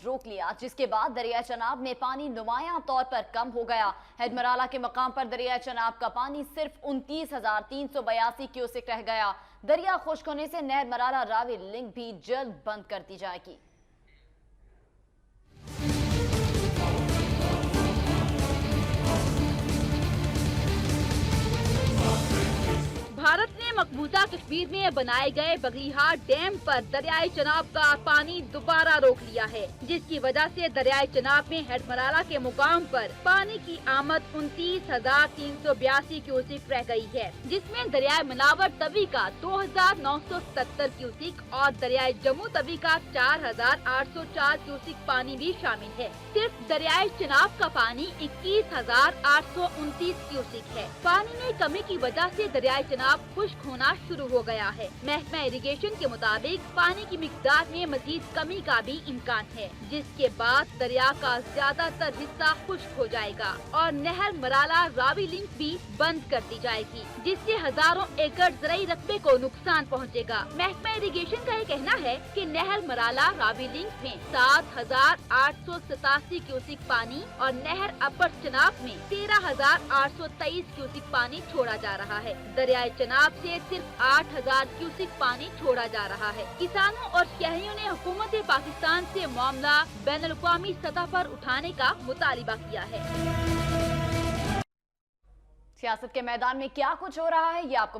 روک لیا، جس کے بعد دریائے چناب میں پانی نمایاں طور پر کم ہو گیا۔ ہیڈ مرالہ کے مقام پر دریائے چناب کا پانی صرف 29,382 کیوسک رہ گیا۔ دریا خشک ہونے سے نہر مرالہ راوی لنک بھی جلد بند کر دی جائے گی۔ بھارت نے مقبوضہ کشمیر میں بنائے گئے بغلیہار ڈیم پر دریائے چناب کا پانی دوبارہ روک لیا ہے، جس کی وجہ سے دریائے چناب میں ہیڈ مرالہ کے مقام پر پانی کی آمد 29,382 کیوسک رہ گئی ہے، جس میں دریائے مناور توی کا 2,970 کیوسک اور دریائے جموں توی کا 4,804 کیوسک پانی بھی شامل ہے۔ صرف دریائے چناب کا پانی 21,829 کیوسک ہے۔ پانی میں کمی کی وجہ سے دریائے چناب خشک ہونا شروع ہو گیا ہے۔ محکمہ اریگیشن کے مطابق پانی کی مقدار میں مزید کمی کا بھی امکان ہے، جس کے بعد دریا کا زیادہ تر حصہ خشک ہو جائے گا اور نہر مرالہ راوی لنک بھی بند کر دی جائے گی، جس سے ہزاروں ایکڑ زرعی رقبے کو نقصان پہنچے گا۔ محکمہ اریگیشن کا یہ کہنا ہے کہ نہر مرالہ راوی لنک میں 7,887 کیوسک پانی اور نہر اپر چناب میں 13,823 کیوسک پانی چھوڑا جا رہا ہے۔ دریائے چناب سے صرف 8,000 کیوسک پانی چھوڑا جا رہا ہے۔ کسانوں اور شہریوں نے حکومت پاکستان سے معاملہ بین الاقوامی سطح پر اٹھانے کا مطالبہ کیا ہے۔ سیاست کے میدان میں کیا کچھ ہو رہا ہے یہ آپ کو